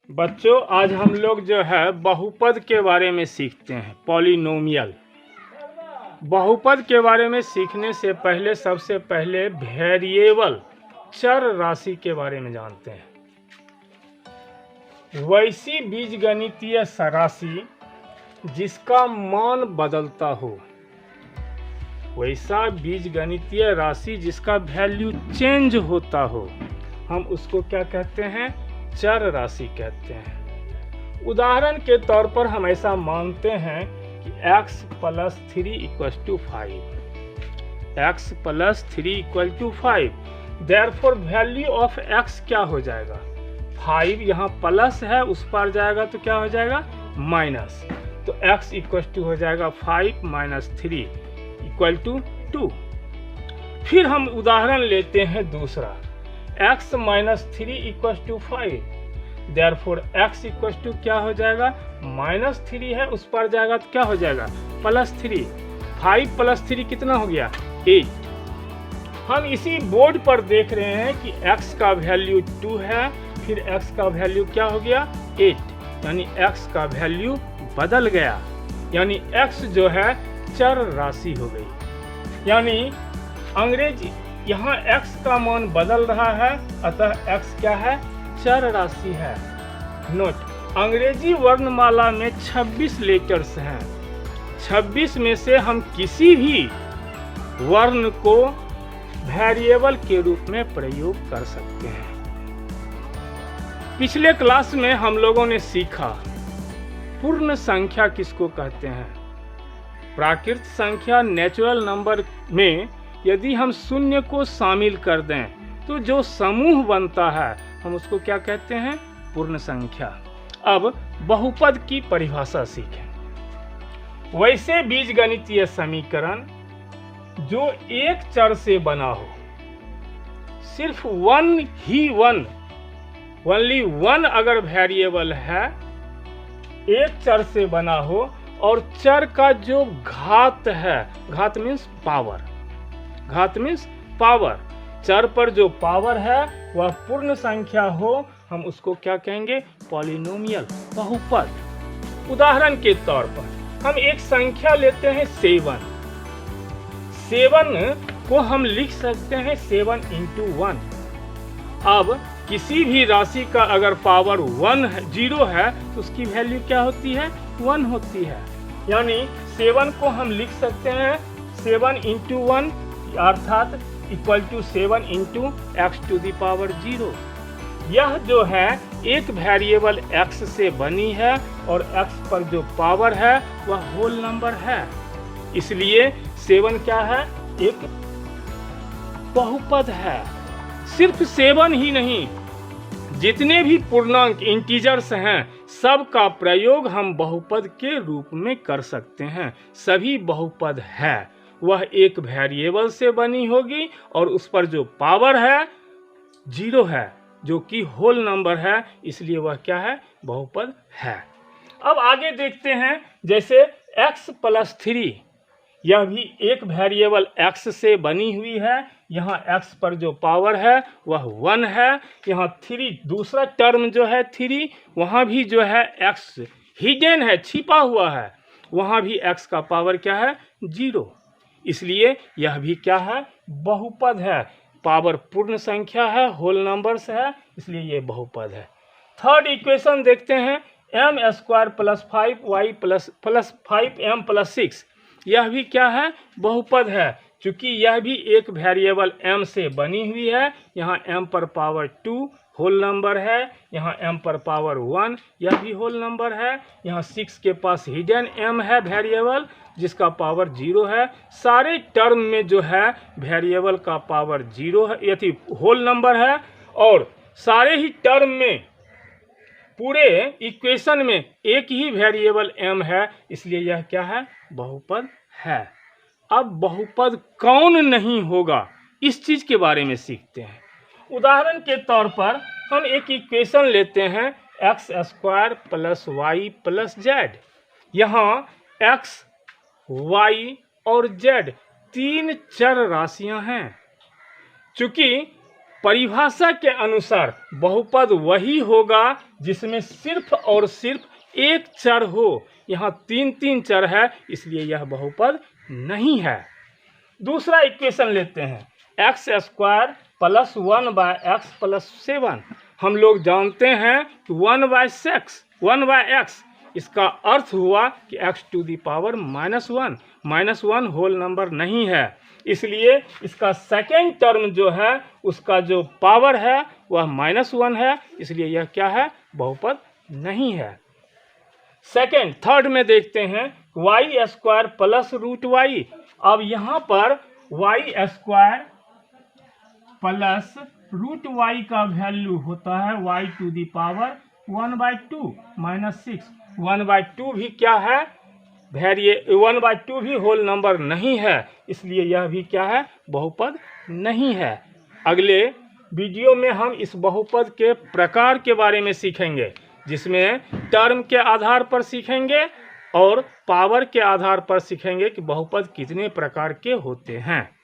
बच्चों, आज हम लोग जो है बहुपद के बारे में सीखते हैं। पॉलिनोमियल बहुपद के बारे में सीखने से पहले सबसे पहले वेरिएबल चर राशि के बारे में जानते हैं। वैसी बीजगणितीय राशि जिसका मान बदलता हो, वैसा बीजगणितीय राशि जिसका वैल्यू चेंज होता हो, हम उसको क्या कहते हैं? चर राशि कहते हैं। उदाहरण के तौर पर हम ऐसा मानते हैं कि x + 3 = 5। x + 3 = 5। Therefore value of x क्या हो जाएगा? 5 यहाँ प्लस है, उस पर जाएगा तो क्या हो जाएगा? माइनस। तो x = हो जाएगा 5 - 3 = 2। फिर हम उदाहरण लेते हैं दूसरा, x - 3 = 5। देयरफॉर x = क्या हो जाएगा? -3 है, उस पर जाएगा तो क्या हो जाएगा? +3। 5 + 3 कितना हो गया? 8। हम इसी बोर्ड पर देख रहे हैं कि x का वैल्यू 2 है, फिर x का वैल्यू क्या हो गया? 8। यानी x का वैल्यू बदल गया, यानी x जो है चर राशि हो गई। यानी अंग्रेजी यहाँ x का मान बदल रहा है, अतः x क्या है? चर राशि है। नोट, अंग्रेजी वर्णमाला में 26 लेटर्स हैं। 26 में से हम किसी भी वर्ण को वेरिएबल के रूप में प्रयोग कर सकते हैं। पिछले क्लास में हम लोगों ने सीखा पूर्ण संख्या किसको कहते हैं। प्राकृत संख्या नेचुरल नंबर में यदि हम शून्य को शामिल कर दें तो जो समूह बनता है हम उसको क्या कहते हैं? पूर्ण संख्या। अब बहुपद की परिभाषा सीखें। वैसे बीजगणितीय समीकरण जो एक चर से बना हो, सिर्फ ओनली वन अगर वेरिएबल है, एक चर से बना हो और चर का जो घात है, घात मीन्स पावर, चर पर जो पावर है वह पूर्ण संख्या हो, हम उसको क्या कहेंगे? पॉलिनोमियल, बहुपद। उदाहरण के तौर पर हम एक संख्या लेते हैं 7। 7 को हम लिख सकते हैं 7 × 1। अब किसी भी राशि का अगर पावर 0 है तो उसकी वैल्यू क्या होती है? 1 होती है। यानी 7 को हम लिख सकते हैं 7 × 1 अर्थात = 7 × x⁴। यह जो है एक वेरिएबल x से बनी है और x पर जो पावर है वह होल नंबर है, इसलिए 7 क्या है? एक बहुपद है। सिर्फ 7 ही नहीं, जितने भी पूर्णांक इंटीजर्स हैं सब का प्रयोग हम बहुपद के रूप में कर सकते हैं। सभी बहुपद है, वह एक वेरिएबल से बनी होगी और उस पर जो पावर है 0 है, जो कि होल नंबर है, इसलिए वह क्या है? बहुपद है। अब आगे देखते हैं, जैसे x + 3, यह भी एक वेरिएबल x से बनी हुई है। यहाँ x पर जो पावर है वह 1 है। यहाँ 3 दूसरा टर्म जो है 3, वहाँ भी जो है x हिडन है, छिपा हुआ है, वहाँ भी x का पावर क्या है? 0। इसलिए यह भी क्या है? बहुपद है। पावर पूर्ण संख्या है, होल नंबर्स है, इसलिए ये बहुपद है। थर्ड इक्वेशन देखते हैं, m² + 5y + 5m + 6, यह भी क्या है? बहुपद है। चूंकि यह भी एक वेरिएबल m से बनी हुई है, यहाँ m पर पावर 2 होल नंबर है, यहाँ m पर पावर 1 यह भी होल नंबर है, यहाँ 6 के पास हिडन m है वेरिएबल जिसका पावर 0 है। सारे टर्म में जो है वेरिएबल का पावर 0 है, यदि होल नंबर है, और सारे ही टर्म में पूरे इक्वेशन में एक ही वेरिएबल m है, इसलिए यह क्या है? बहुपद है। अब बहुपद कौन नहीं होगा, इस चीज के बारे में सीखते हैं। उदाहरण के तौर पर हम एक इक्वेशन लेते हैं x² + y + z। यहाँ x, y और z 3 चर राशियां हैं। चूंकि परिभाषा के अनुसार बहुपद वही होगा जिसमें सिर्फ और सिर्फ एक चर हो। यहाँ 3 चर है, इसलिए यह बहुपद नहीं है। दूसरा इक्वेशन लेते हैं, x square plus 1/x plus 7। हम लोग जानते हैं कि 1/x इसका अर्थ हुआ कि x to the power -1 whole number नहीं है, इसलिए इसका सेकेंड टर्म जो है उसका जो पावर है वह -1 है, इसलिए यह क्या है, बहुपद नहीं है। थर्ड में देखते हैं y स्क्वायर प्लस √y। अब यहाँ पर y स्क्वायर प्लस √y का वैल्यू होता है y टू दी पावर 1/2 -6। 1/2 भी क्या है, 1/2 भी होल नंबर नहीं है, इसलिए यह भी क्या है, बहुपद नहीं है। अगले वीडियो में हम इस बहुपद के प्रकार के बारे में सीखेंगे, जिसमें टर्म के आधार पर सीखेंगे और पावर के आधार पर सीखेंगे कि बहुपद कितने प्रकार के होते हैं।